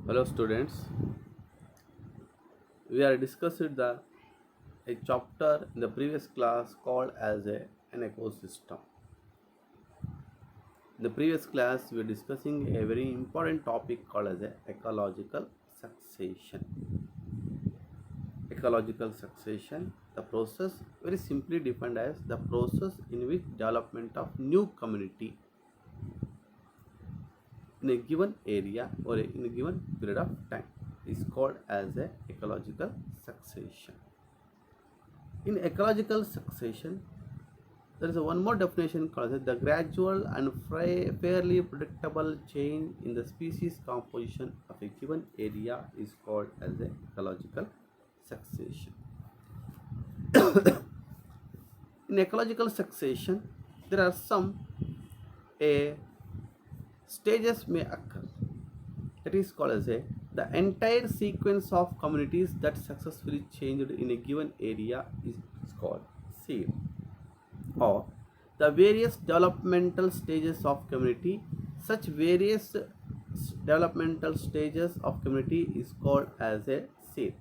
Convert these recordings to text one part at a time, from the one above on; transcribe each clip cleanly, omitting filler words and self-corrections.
Hello students, we are discussing a chapter in the previous class called as an ecosystem. In the previous class we are discussing a very important topic called as ecological succession. Ecological succession, the process very simply defined as the process in which development of new community in a given area or in a given period of time is called as ecological succession. In ecological succession, there is one more definition called as the gradual and fairly predictable change in the species composition of a given area is called as ecological succession. In ecological succession, there are some a stages may occur. That is called as the entire sequence of communities that successfully changed in a given area is called seed, or the various developmental stages of community. Such various developmental stages of community is called as a seed.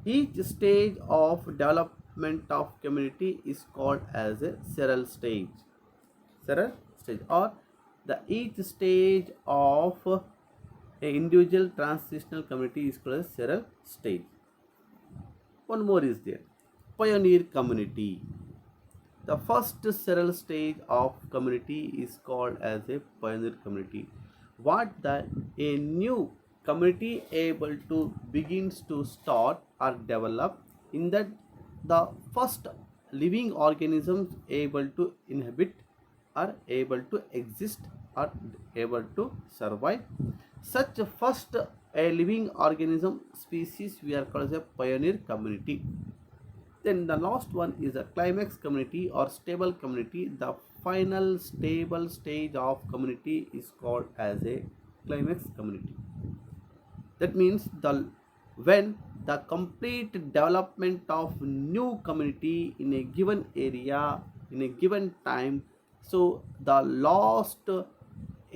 Each stage of development of community is called as a seral stage. Seral stage, or the each stage of a individual transitional community is called as seral stage. One more is there, pioneer community. The first seral stage of community is called as a pioneer community. What the a new community able to begins to start or develop in that the first living organisms able to inhabit are able to exist or able to survive. Such first a living organism species we are called as a pioneer community. Then the last one is a climax community or stable community. The final stable stage of community is called as a climax community. That means when the complete development of new community in a given area in a given time, so the last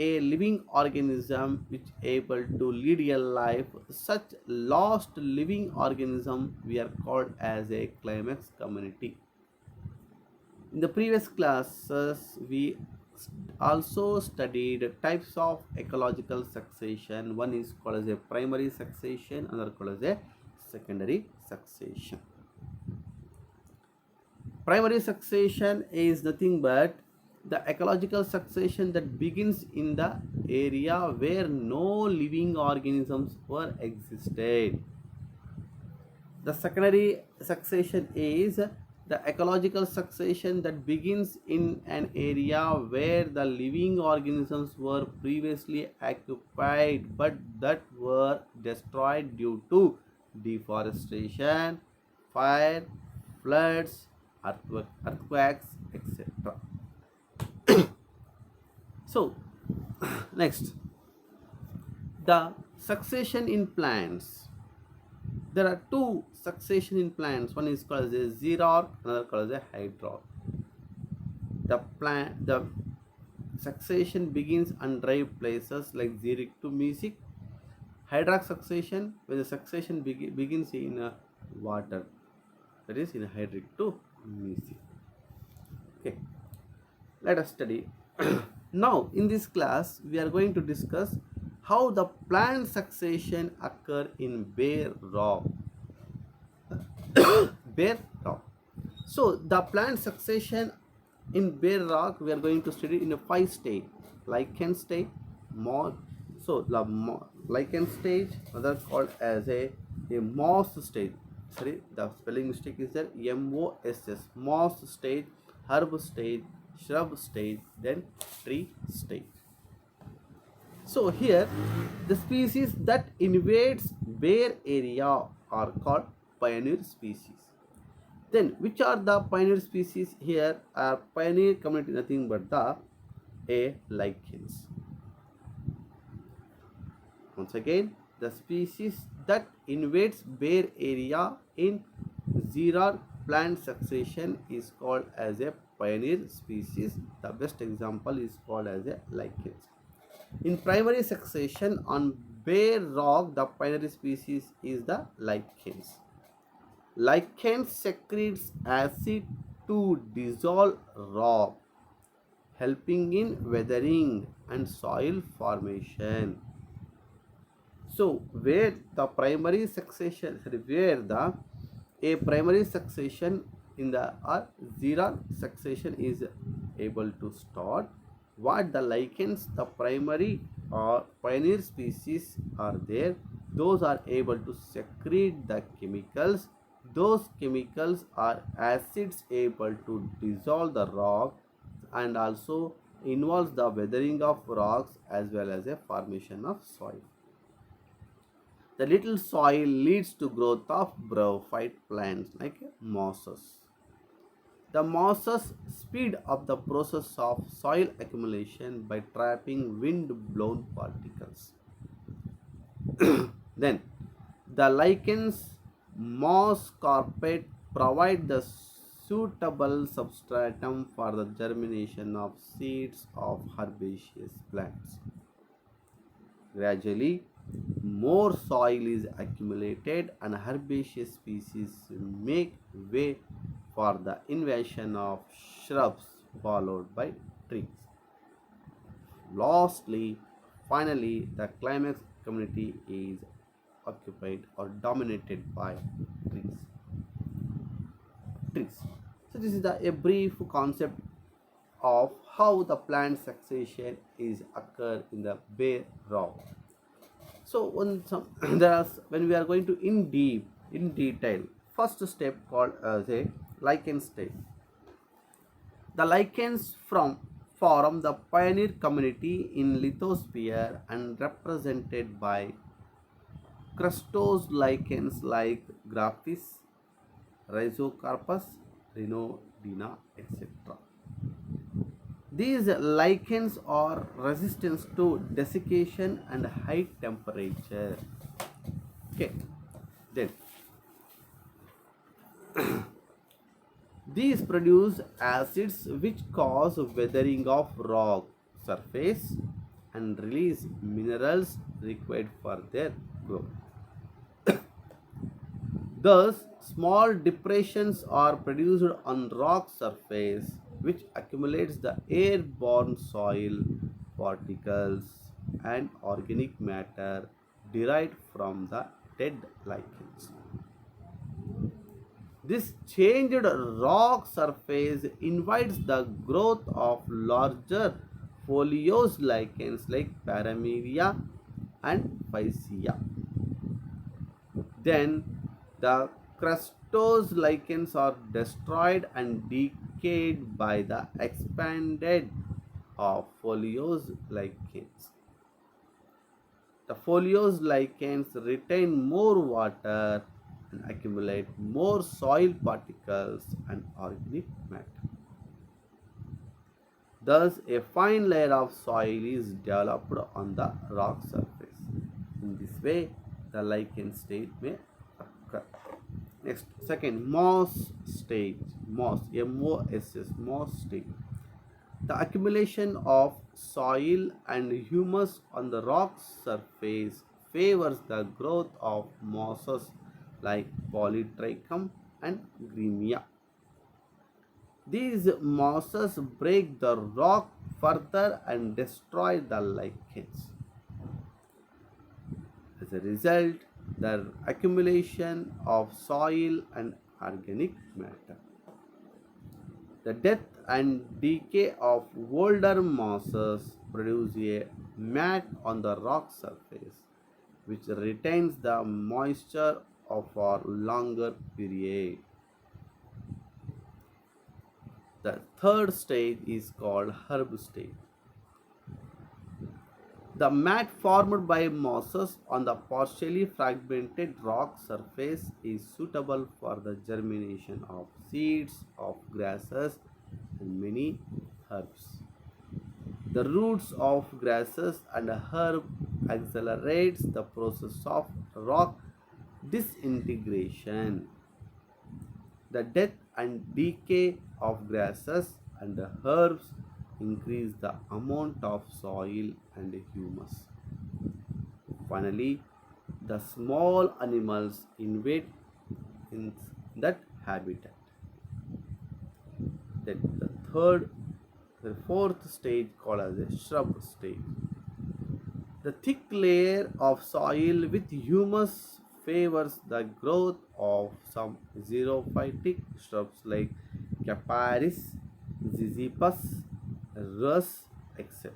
a living organism which able to lead a life, such last living organism we are called as a climax community. In the previous classes we also studied types of ecological succession. One is called as a primary succession, another called as a secondary succession. Primary succession is nothing but the ecological succession that begins in the area where no living organisms were existed. The secondary succession is the ecological succession that begins in an area where the living organisms were previously occupied but that were destroyed due to deforestation, fire, floods, earthquakes, etc. So, next, the succession in plants. There are two succession in plants. One is called as a Xerarch, another called as a hydrarch. The succession begins on dry places like xeric to mesic. Hydrarch succession, when the succession begins in water, that is in hydric to mesic. Okay, let us study. Now in this class we are going to discuss how the plant succession occur in bare rock. Bare rock. So the plant succession in bare rock we are going to study in a 5 stage: lichen stage, moss. So the lichen stage, other called as a moss stage. Sorry, the spelling mistake is there. MOSS. Moss stage, herb stage, shrub stage, then tree stage. So here the species that invades bare area are called pioneer species. Then which are the pioneer species? Here are pioneer community nothing but the lichens. Once again, the species that invades bare area in Xerarch plant succession is called as a pioneer species. The best example is called as a lichens. In primary succession on bare rock, the primary species is the lichens. Lichens secretes acid to dissolve rock, helping in weathering and soil formation. So, where the primary succession, where the a primary succession in the or Xerarch succession is able to start, what the lichens, the primary or pioneer species are there, those are able to secrete the chemicals. Those chemicals are acids able to dissolve the rock and also involves the weathering of rocks as well as a formation of soil. The little soil leads to growth of brophyte plants like mosses. The mosses speed up the process of soil accumulation by trapping wind-blown particles. Then, the lichens, moss carpet provide the suitable substratum for the germination of seeds of herbaceous plants. Gradually, more soil is accumulated and herbaceous species make way for the invasion of shrubs followed by trees. Lastly, finally, the climax community is occupied or dominated by trees. Trees. So this is a brief concept of how the plant succession is occur in the bare rock. So when when we are going to in detail, first step called as a lichen stage. The lichens from form the pioneer community in lithosphere and represented by crustose lichens like Graphis, Rhizocarpus, Rhinodina, etc. These lichens are resistant to desiccation and high temperature. Okay, then these produce acids which cause weathering of rock surface and release minerals required for their growth. Thus, small depressions are produced on rock surface which accumulates the airborne soil particles and organic matter derived from the dead lichens. This changed rock surface invites the growth of larger foliose lichens like Parameria and Physia. Then the crustose lichens are destroyed and decayed by the expanded of foliose lichens. The foliose lichens retain more water and accumulate more soil particles and organic matter. Thus, a fine layer of soil is developed on the rock surface. In this way, the lichen stage may occur. Next, second, moss stage. Moss, M-O-S-S, moss stage. The accumulation of soil and humus on the rock surface favors the growth of mosses like Polytrichum and Gremia. These mosses break the rock further and destroy the lichens. As a result, the accumulation of soil and organic matter. The death and decay of older mosses produce a mat on the rock surface which retains the moisture for longer period. The third stage is called herb stage. The mat formed by mosses on the partially fragmented rock surface is suitable for the germination of seeds of grasses and many herbs. The roots of grasses and herb accelerates the process of rock disintegration. The death and decay of grasses and herbs increase the amount of soil and humus. Finally, the small animals invade in that habitat. Then the fourth stage called as a shrub stage. The thick layer of soil with humus favors the growth of some xerophytic shrubs like Caparis, Ziziphus, Rus, etc.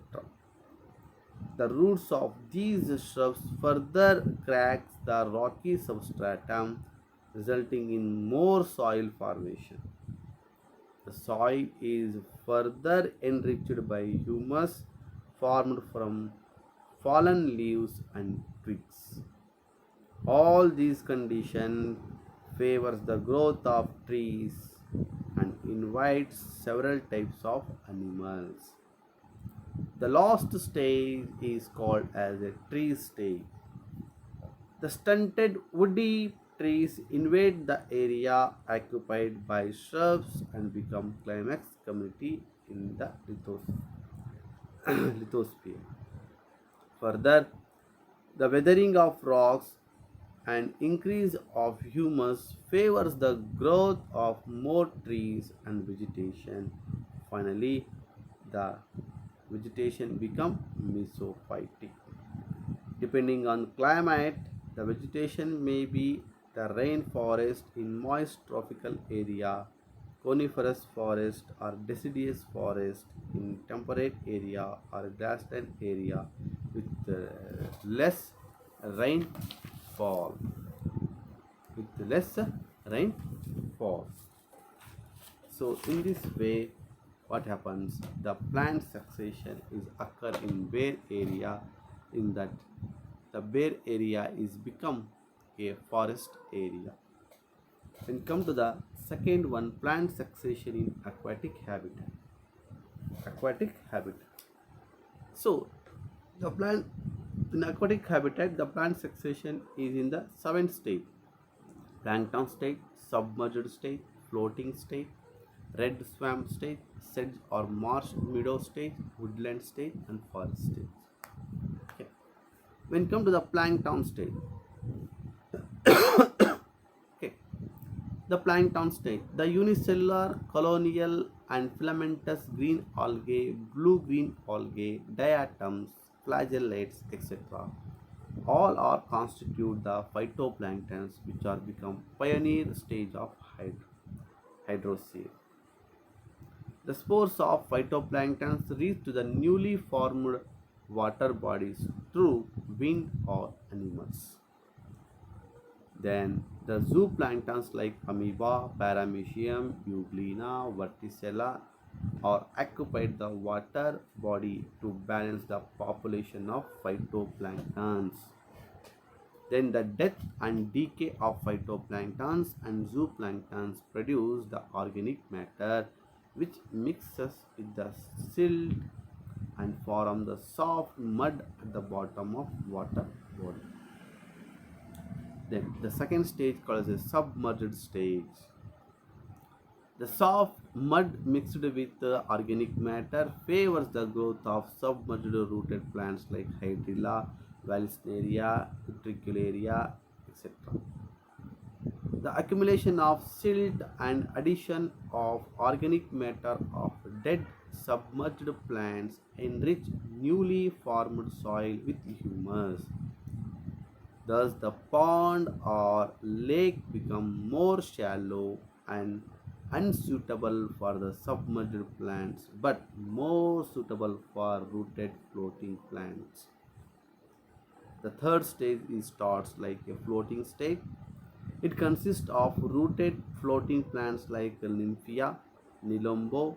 The roots of these shrubs further cracks the rocky substratum, resulting in more soil formation. The soil is further enriched by humus formed from fallen leaves and twigs. All these conditions favors the growth of trees and invites several types of animals. The last stage is called as a tree stage. The stunted woody trees invade the area occupied by shrubs and become climax community in the lithosphere. Further, the weathering of rocks and increase of humus favors the growth of more trees and vegetation. Finally, the vegetation become mesophytic. Depending on climate, the vegetation may be the rainforest in moist tropical area, coniferous forest or deciduous forest in temperate area or grassland area with less rainfall. With less rainfall. So in this way, what happens? The plant succession is occur in bare area, in that the bare area is become a forest area. Then come to the second one, plant succession in aquatic habitat. Aquatic habitat. So the plant in aquatic habitat, the plant succession is in the seventh stage: plankton state, submerged state, floating state, red swamp state, sedge or marsh meadow state, woodland state, and forest state. Okay. When come to the plankton state, okay, the plankton state, the unicellular, colonial, and filamentous green algae, blue-green algae, diatoms, flagellates, etc. All are constitute the phytoplanktons, which are become pioneer stage of hydrosphere. The spores of phytoplanktons reach to the newly formed water bodies through wind or animals. Then the zooplanktons like amoeba, paramecium, euglena, verticella or occupied the water body to balance the population of phytoplanktons. Then the death and decay of phytoplanktons and zooplanktons produce the organic matter which mixes with the silt and form the soft mud at the bottom of water body. Then the second stage called as a submerged stage. The soft mud mixed with the organic matter favors the growth of submerged rooted plants like hydrilla, vallisneria, utricularia, etc. The accumulation of silt and addition of organic matter of dead submerged plants enrich newly formed soil with humus. Thus, the pond or lake become more shallow and unsuitable for the submerged plants, but more suitable for rooted floating plants. The third stage starts like a floating state. It consists of rooted floating plants like Nymphia, Nilombo,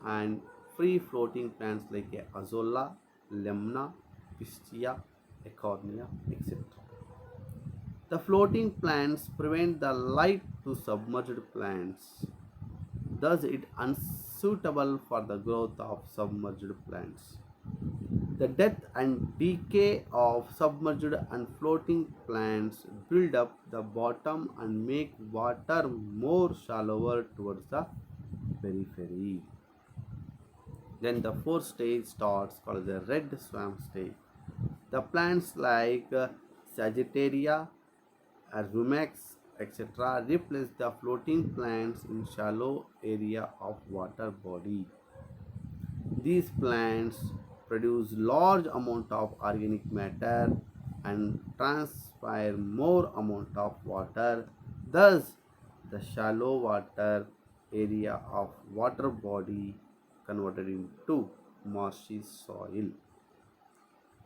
and free floating plants like Azolla, Lemna, Pistia, Ecornia, etc. The floating plants prevent the light to submerged plants. Thus, it unsuitable for the growth of submerged plants. The death and decay of submerged and floating plants build up the bottom and make water more shallower towards the periphery. Then the fourth stage starts called the red swamp stage. The plants like Sagittaria, Rumex, etc. replace the floating plants in shallow area of water body. These plants produce large amount of organic matter and transpire more amount of water. Thus, the shallow water area of water body converted into marshy soil.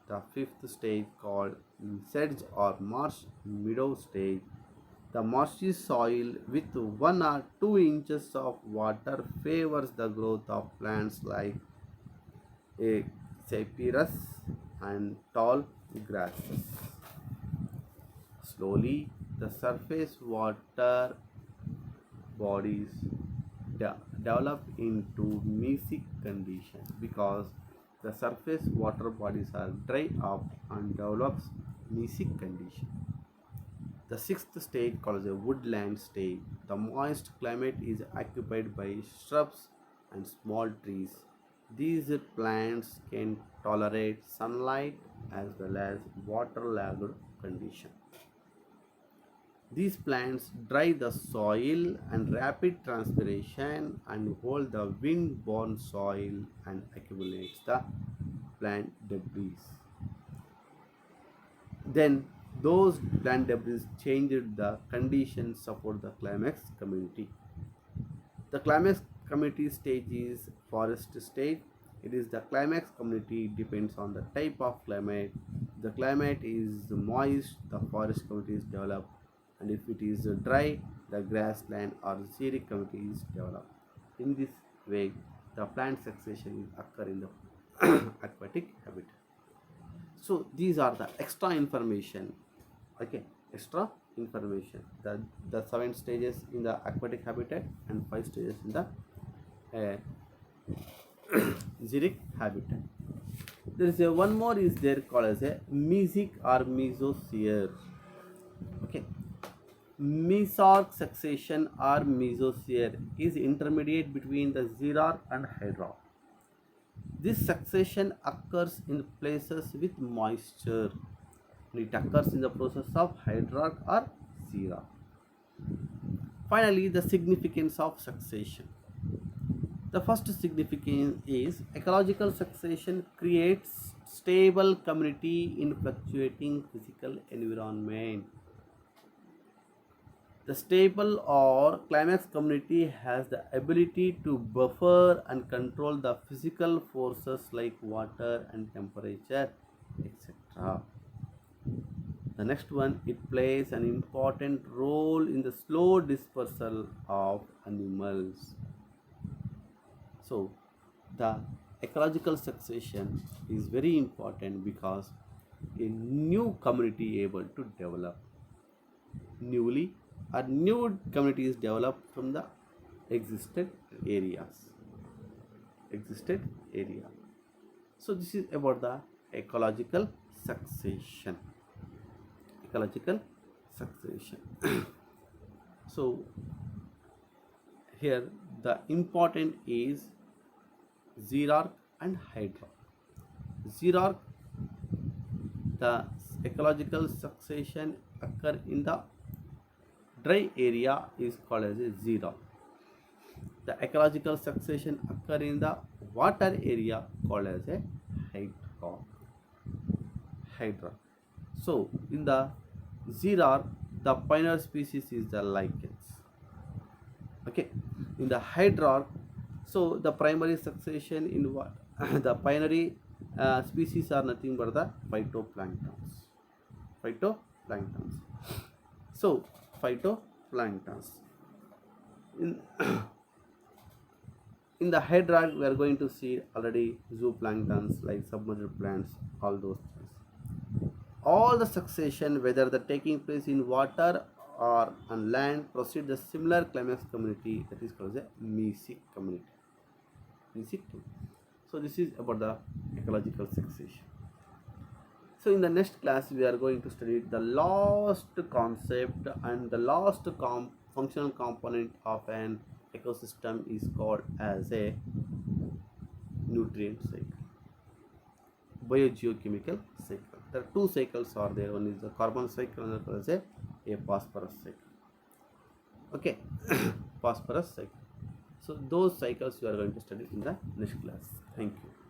The fifth stage called sedge or marsh meadow stage. The marshy soil with 1 or 2 inches of water favors the growth of plants like a cyperus and tall grasses. Slowly, the surface water bodies develop into mesic condition because the surface water bodies are dry up and develops mesic condition. The sixth stage called the woodland stage. The moist climate is occupied by shrubs and small trees. These plants can tolerate sunlight as well as waterlogged condition. These plants dry the soil and rapid transpiration and hold the wind-borne soil and accumulates the plant debris. Then those plant debris changed the conditions support the climax community. The climax community stage is forest stage. It is the climax community depends on the type of climate. The climate is moist, the forest community is developed, and if it is dry, the grassland or xeric community is developed. In this way, the plant succession occur in the aquatic habitat. So these are the extra information. Okay, extra information. The 7 stages in the aquatic habitat and 5 stages in the xeric habitat. There is one more is there called as a mesic or mesosphere. Okay, Xerarch succession or mesosphere is intermediate between the Xerarch and hydrarch. This succession occurs in places with moisture. It occurs in the process of hydrarch or Xerarch. Finally, the significance of succession. The first significance is ecological succession creates stable community in fluctuating physical environment. The stable or climax community has the ability to buffer and control the physical forces like water and temperature, etc. The next one, it plays an important role in the slow dispersal of animals. So, the ecological succession is very important because a new community able to develop. Newly, a new community is developed from the existed areas. So this is about the ecological succession. So here the important is Xerarch and hydrarch. Xerarch, the ecological succession occur in the dry area is called as a Xerarch. The ecological succession occur in the water area called as a hydrarch. So in the Xerarch, the pioneer species is the lichens. Okay, in the hydrarch, so the primary succession in what the pioneer species are nothing but the phytoplanktons. So phytoplanktons. In the hydrarch, we are going to see already zooplanktons like submerged plants, all those things. All the succession, whether the taking place in water or on land, proceed the similar climax community that is called the mesic community. So this is about the ecological succession. So in the next class, we are going to study the last concept and the last functional component of an ecosystem is called as a nutrient cycle, biogeochemical cycle. There are two cycles are there. One is the carbon cycle, another is a phosphorus cycle. Okay, phosphorus cycle. So those cycles we are going to study in the next class. Thank you.